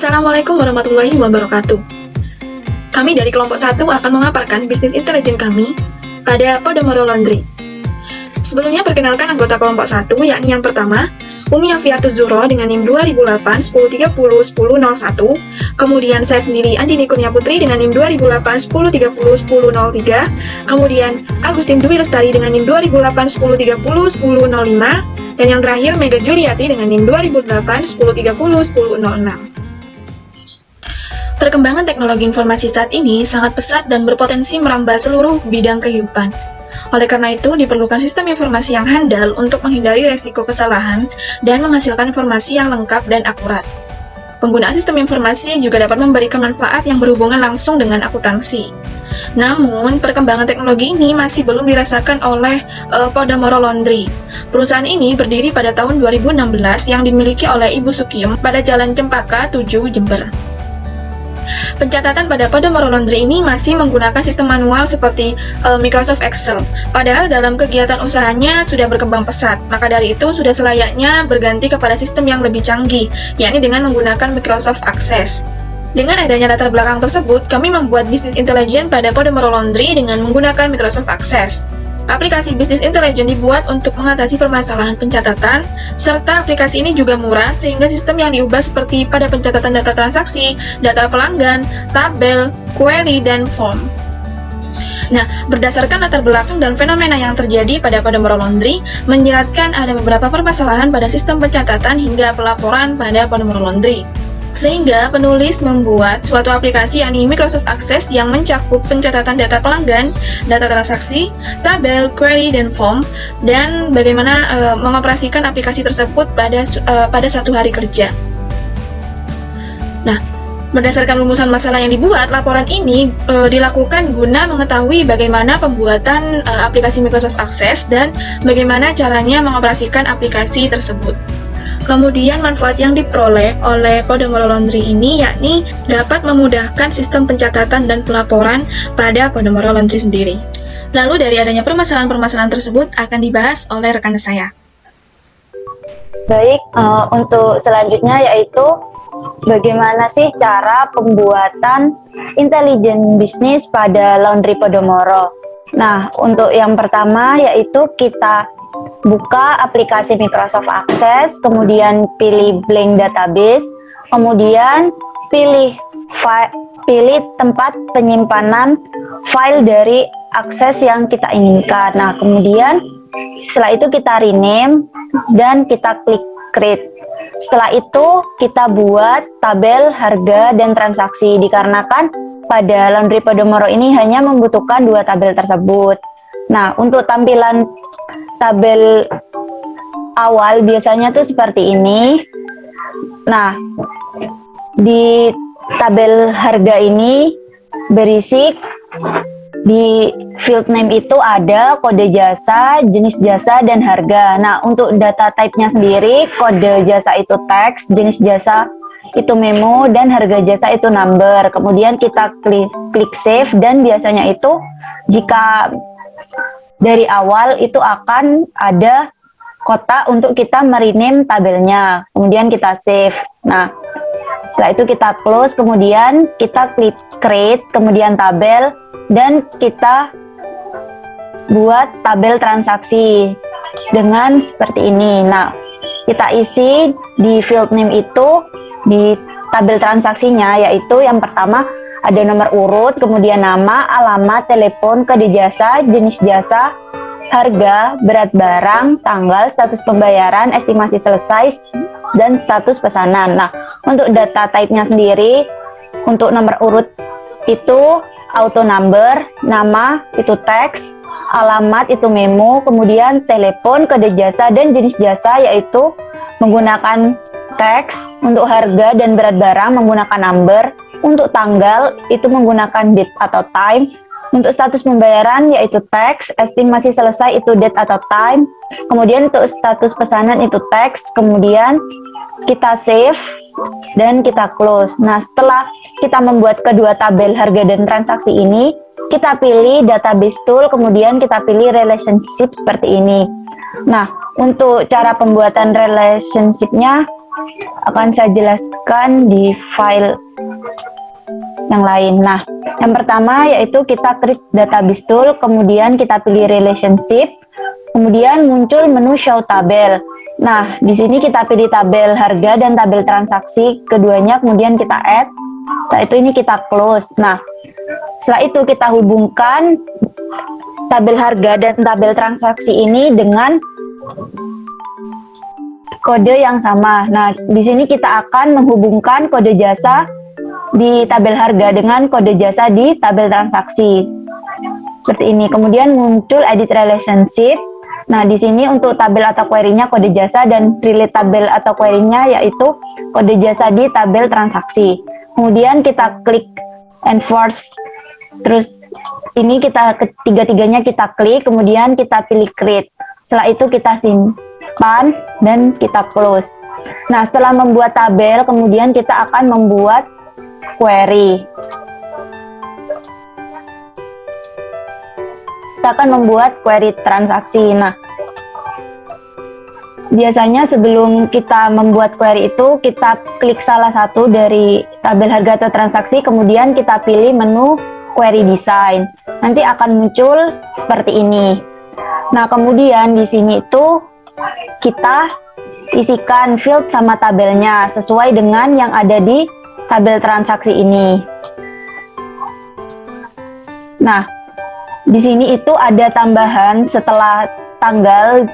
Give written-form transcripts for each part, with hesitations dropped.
Assalamualaikum warahmatullahi wabarakatuh. Kami dari kelompok 1 akan memaparkan bisnis intelijen kami pada Podomoro Laundry. Sebelumnya perkenalkan anggota kelompok 1, yakni yang pertama, Umi Afiatus Zuhro dengan NIM 2008 1030 1001, kemudian saya sendiri Andini Kurnia Putri dengan NIM 2008 1030 1003, kemudian Agustin Dwi Lestari dengan NIM 2008 1030 1005, dan yang terakhir Mega Juliati dengan NIM 2008 1030 1006. Perkembangan teknologi informasi saat ini sangat pesat dan berpotensi merambah seluruh bidang kehidupan. Oleh karena itu, diperlukan sistem informasi yang handal untuk menghindari resiko kesalahan dan menghasilkan informasi yang lengkap dan akurat. Penggunaan sistem informasi juga dapat memberikan manfaat yang berhubungan langsung dengan akuntansi. Namun, perkembangan teknologi ini masih belum dirasakan oleh Podomoro Laundry. Perusahaan ini berdiri pada tahun 2016 yang dimiliki oleh Ibu Sukiyem pada Jalan Cempaka 7, Jember. Pencatatan pada Podomoro Laundry ini masih menggunakan sistem manual seperti Microsoft Excel. Padahal dalam kegiatan usahanya sudah berkembang pesat, maka dari itu sudah selayaknya berganti kepada sistem yang lebih canggih, yakni dengan menggunakan Microsoft Access. Dengan adanya latar belakang tersebut, kami membuat bisnis intelijen pada Podomoro Laundry dengan menggunakan Microsoft Access. Aplikasi bisnis intelijen dibuat untuk mengatasi permasalahan pencatatan, serta aplikasi ini juga murah sehingga sistem yang diubah seperti pada pencatatan data transaksi, data pelanggan, tabel, query, dan form. Nah, berdasarkan latar belakang dan fenomena yang terjadi pada Podomoro Laundry, menjelaskan ada beberapa permasalahan pada sistem pencatatan hingga pelaporan pada Podomoro Laundry. Sehingga penulis membuat suatu aplikasi yakni Microsoft Access yang mencakup pencatatan data pelanggan, data transaksi, tabel, query, dan form, dan bagaimana mengoperasikan aplikasi tersebut pada satu hari kerja. Nah, berdasarkan rumusan masalah yang dibuat, laporan ini dilakukan guna mengetahui bagaimana pembuatan aplikasi Microsoft Access dan bagaimana caranya mengoperasikan aplikasi tersebut. Kemudian manfaat yang diperoleh oleh Podomoro Laundry ini yakni dapat memudahkan sistem pencatatan dan pelaporan pada Podomoro Laundry sendiri. Lalu dari adanya permasalahan-permasalahan tersebut akan dibahas oleh rekan saya. Baik, untuk selanjutnya yaitu bagaimana sih cara pembuatan intelijen bisnis pada Laundry Podomoro. Nah, untuk yang pertama yaitu kita buka aplikasi Microsoft Access, kemudian pilih blank database, kemudian pilih tempat penyimpanan file dari akses yang kita inginkan. Nah, kemudian setelah itu kita rename dan kita klik create. Setelah itu kita buat tabel harga dan transaksi, dikarenakan pada Laundry Podomoro ini hanya membutuhkan 2 tabel tersebut. Nah, untuk tampilan tabel awal biasanya tuh seperti ini. Nah, di tabel harga ini berisi di field name itu ada kode jasa, jenis jasa, dan harga. Nah, untuk data type-nya sendiri, kode jasa itu teks, jenis jasa itu memo, dan harga jasa itu number. Kemudian kita klik save, dan biasanya itu jika dari awal itu akan ada kotak untuk kita merename tabelnya, kemudian kita save. Nah, setelah itu kita close, kemudian kita klik create, kemudian tabel, dan kita buat tabel transaksi dengan seperti ini. Nah, kita isi di field name itu di tabel transaksinya, yaitu yang pertama ada nomor urut, kemudian nama, alamat, telepon, kode jasa, jenis jasa, harga, berat barang, tanggal, status pembayaran, estimasi selesai, dan status pesanan. Nah, untuk data type-nya sendiri, untuk nomor urut itu auto number, nama itu teks, alamat itu memo, kemudian telepon, kode jasa, dan jenis jasa yaitu menggunakan teks, untuk harga dan berat barang menggunakan number, untuk tanggal itu menggunakan date atau time, untuk status pembayaran yaitu teks, estimasi selesai itu date atau time, kemudian untuk status pesanan itu teks, kemudian kita save dan kita close. Nah, setelah kita membuat kedua tabel harga dan transaksi ini, kita pilih database tool, kemudian kita pilih relationship seperti ini. Nah, untuk cara pembuatan relationship-nya akan saya jelaskan di file yang lain. Nah, yang pertama yaitu kita klik database tool, kemudian kita pilih relationship, kemudian muncul menu show tabel. Nah, di sini kita pilih tabel harga dan tabel transaksi keduanya, kemudian kita add. Setelah itu ini kita close. Nah, setelah itu kita hubungkan tabel harga dan tabel transaksi ini dengan kode yang sama. Nah, di sini kita akan menghubungkan kode jasa di tabel harga dengan kode jasa di tabel transaksi. Seperti ini. Kemudian muncul edit relationship. Nah, di sini untuk tabel atau query-nya kode jasa dan relate tabel atau query-nya yaitu kode jasa di tabel transaksi. Kemudian kita klik enforce. Terus ini kita ketiga-tiganya kita klik, kemudian kita pilih create. Setelah itu kita simpan dan kita close. Nah, setelah membuat tabel, kemudian kita akan membuat query. Kita akan membuat query transaksi. Nah, biasanya sebelum kita membuat query itu, kita klik salah satu dari tabel harga atau transaksi, kemudian kita pilih menu query design. Nanti akan muncul seperti ini. Nah, kemudian di sini itu kita isikan field sama tabelnya sesuai dengan yang ada di tabel transaksi ini. Nah, di sini itu ada tambahan setelah tanggal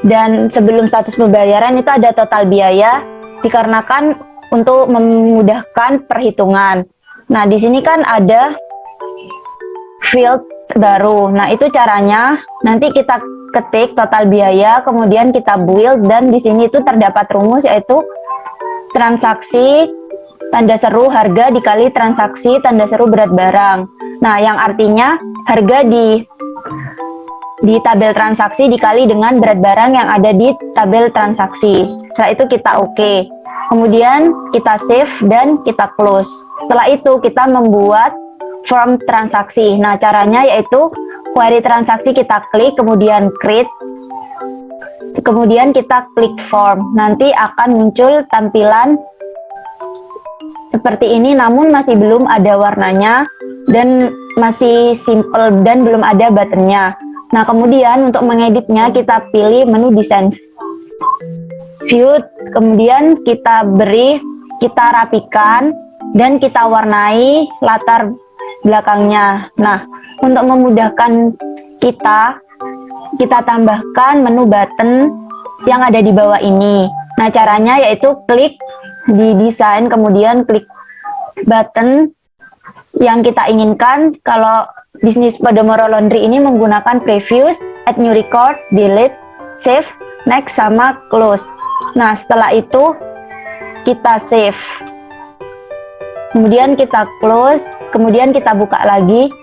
dan sebelum status pembayaran itu ada total biaya, dikarenakan untuk memudahkan perhitungan. Nah, di sini kan ada field baru. Nah, itu caranya nanti kita ketik total biaya, kemudian kita build, dan di sini itu terdapat rumus yaitu transaksi tanda seru harga dikali transaksi tanda seru berat barang. Nah, yang artinya harga di tabel transaksi dikali dengan berat barang yang ada di tabel transaksi. Setelah itu kita oke. Kemudian kita save dan kita close. Setelah itu kita membuat form transaksi. Nah, caranya yaitu query transaksi kita klik, kemudian create, kemudian kita klik form. Nanti akan muncul tampilan seperti ini, namun masih belum ada warnanya dan masih simple dan belum ada buttonnya. Nah, kemudian untuk mengeditnya kita pilih menu design view, kemudian kita rapikan dan kita warnai latar belakangnya. Nah, untuk memudahkan kita tambahkan menu button yang ada di bawah ini. Nah, caranya yaitu klik di desain, kemudian klik button yang kita inginkan. Kalau bisnis Podomoro Laundry ini menggunakan previous, add new record, delete, save, next, sama close. Nah, setelah itu kita save, kemudian kita close, kemudian kita buka lagi,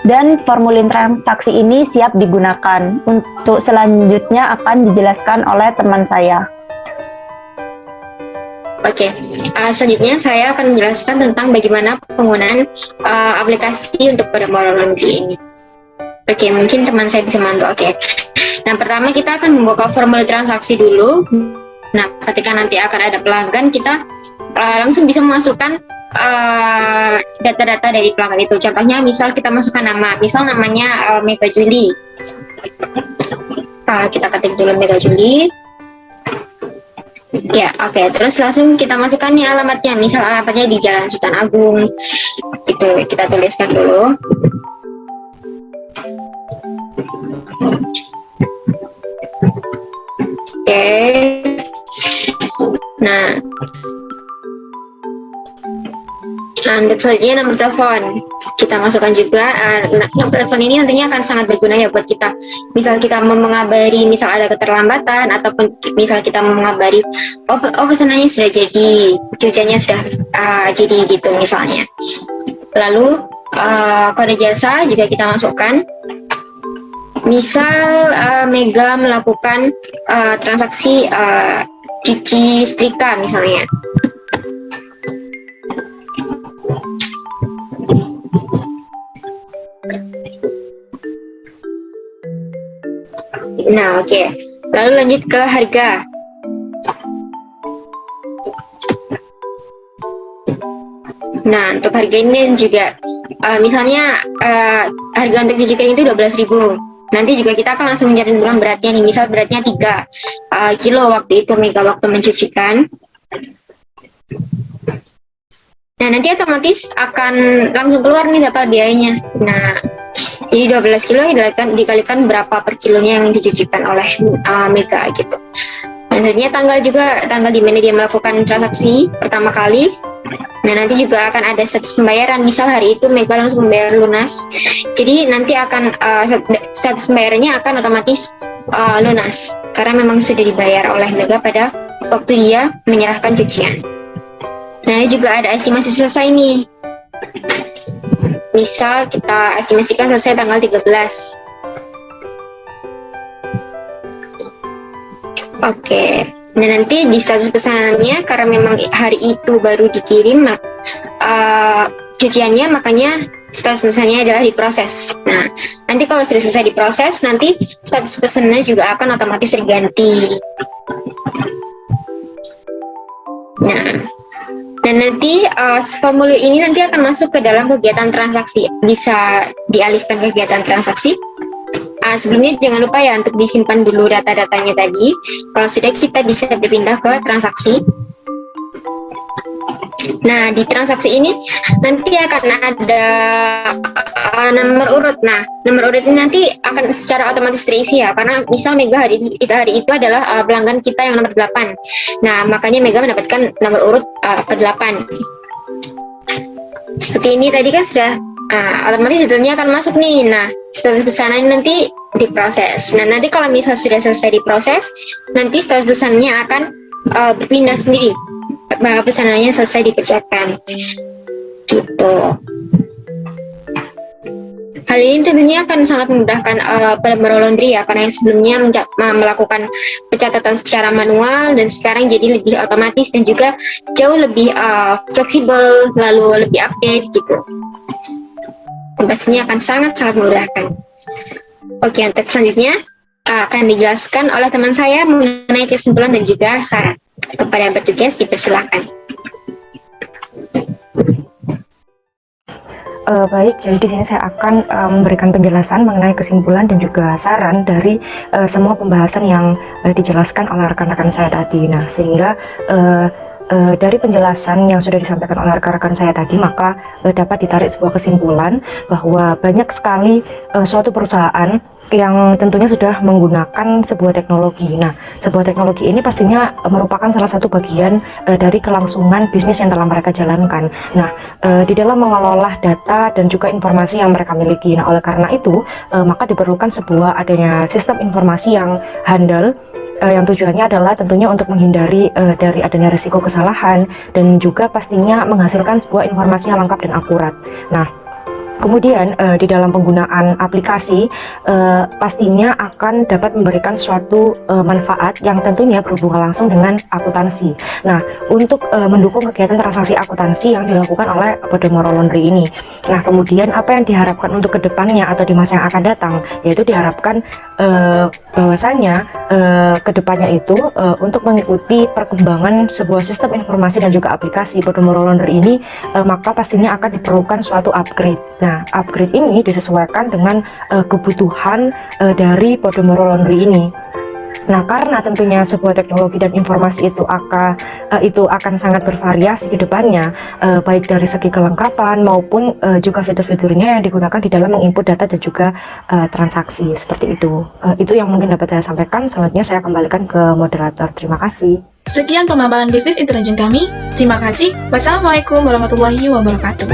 dan formulir transaksi ini siap digunakan. Untuk selanjutnya akan dijelaskan oleh teman saya. Oke, selanjutnya saya akan menjelaskan tentang bagaimana penggunaan aplikasi untuk Podomoro Laundry ini. Oke, mungkin teman saya bisa bantu. Oke, nah pertama kita akan membuka formulir transaksi dulu. Nah, ketika nanti akan ada pelanggan, kita langsung bisa memasukkan data-data dari pelanggan itu. Contohnya, misal kita masukkan nama, misal namanya Mega Juli. Kita ketik dulu Mega Juli. Ya, oke. Terus langsung kita masukkan nih alamatnya. Misal alamatnya di Jalan Sultan Agung. Itu kita tuliskan dulu. Oke. Nah, untuk selanjutnya nomor telepon kita masukkan juga. Nomor telepon ini nantinya akan sangat berguna ya buat kita. Misal kita mau mengabari, misal ada keterlambatan, ataupun misal kita mau mengabari pesanannya sudah jadi, cuciannya sudah jadi gitu misalnya. Lalu kode jasa juga kita masukkan. Misal Mega melakukan transaksi cuci setrika misalnya. Nah, oke. Lalu lanjut ke harga. Nah, untuk harga ini juga misalnya harga untuk cucikan itu 12.000. Nanti juga kita akan langsung mencantumkan beratnya nih. Misal beratnya 3 kilo waktu itu Mega waktu mencucikan. Nah, nanti otomatis akan langsung keluar nih total biayanya. Nah, jadi 12 kilo dikalikan berapa per kilonya yang dicucikan oleh Mega gitu. Nantinya tanggal di mana dia melakukan transaksi pertama kali. Nah, nanti juga akan ada status pembayaran. Misal hari itu Mega langsung membayar lunas. Jadi nanti akan status pembayarannya akan otomatis lunas karena memang sudah dibayar oleh Mega pada waktu dia menyerahkan cucian. Nah, ini juga ada estimasi selesai nih. Misal kita estimasikan selesai tanggal 13. Oke. Nah, nanti di status pesanannya karena memang hari itu baru dikirim cuciannya, makanya status pesanannya adalah diproses. Nah, nanti kalau sudah selesai diproses, nanti status pesanannya juga akan otomatis terganti. Nah, dan nanti formulir ini nanti akan masuk ke dalam kegiatan transaksi. Bisa dialihkan ke kegiatan transaksi. Sebelumnya jangan lupa ya untuk disimpan dulu data-datanya tadi. Kalau sudah, kita bisa berpindah ke transaksi. Nah, di transaksi ini nanti akan ada nomor urut. Nah, nomor urut ini nanti akan secara otomatis terisi ya, karena misal Mega hari itu adalah pelanggan kita yang nomor 8. Nah, makanya Mega mendapatkan nomor urut ke-8. Seperti ini tadi kan sudah otomatis detailnya akan masuk nih. Nah, status pesanan nanti diproses. Nah, nanti kalau misal sudah selesai diproses, nanti status pesanannya akan berpindah sendiri. Pesanannya selesai dikerjakan. Gitu. Hal ini tentunya akan sangat memudahkan Podomoro Laundry ya, karena yang sebelumnya melakukan pencatatan secara manual dan sekarang jadi lebih otomatis dan juga jauh lebih fleksibel, lalu lebih update gitu. Dan pastinya akan sangat-sangat memudahkan. Oke, untuk selanjutnya akan dijelaskan oleh teman saya mengenai kesimpulan dan juga saran. Kepada yang bertugas dipersilakan. Baik, jadi di sini saya akan memberikan penjelasan mengenai kesimpulan dan juga saran dari semua pembahasan yang dijelaskan oleh rekan-rekan saya tadi. Nah, sehingga dari penjelasan yang sudah disampaikan oleh rekan-rekan saya tadi, maka dapat ditarik sebuah kesimpulan bahwa banyak sekali suatu perusahaan yang tentunya sudah menggunakan sebuah teknologi. Nah, sebuah teknologi ini pastinya merupakan salah satu bagian dari kelangsungan bisnis yang telah mereka jalankan. Nah, di dalam mengelola data dan juga informasi yang mereka miliki. Nah, oleh karena itu, maka diperlukan sebuah adanya sistem informasi yang handal, yang tujuannya adalah tentunya untuk menghindari dari adanya risiko kesalahan dan juga pastinya menghasilkan sebuah informasi yang lengkap dan akurat. Nah, kemudian di dalam penggunaan aplikasi pastinya akan dapat memberikan suatu manfaat yang tentunya berhubungan langsung dengan akuntansi. Nah, untuk mendukung kegiatan transaksi akuntansi yang dilakukan oleh Podomoro Laundry ini. Nah, kemudian apa yang diharapkan untuk kedepannya atau di masa yang akan datang, yaitu diharapkan bahwasanya kedepannya itu untuk mengikuti perkembangan sebuah sistem informasi dan juga aplikasi Podomoro Laundry ini, maka pastinya akan diperlukan suatu upgrade. Nah, upgrade ini disesuaikan dengan kebutuhan dari Podomoro Laundry ini. Nah, karena tentunya sebuah teknologi dan informasi itu akan sangat bervariasi ke depannya, baik dari segi kelengkapan maupun juga fitur-fiturnya yang digunakan di dalam menginput data dan juga transaksi seperti itu. Itu yang mungkin dapat saya sampaikan. Selanjutnya saya kembalikan ke moderator. Terima kasih. Sekian pemaparan bisnis intelijen kami. Terima kasih. Wassalamualaikum warahmatullahi wabarakatuh.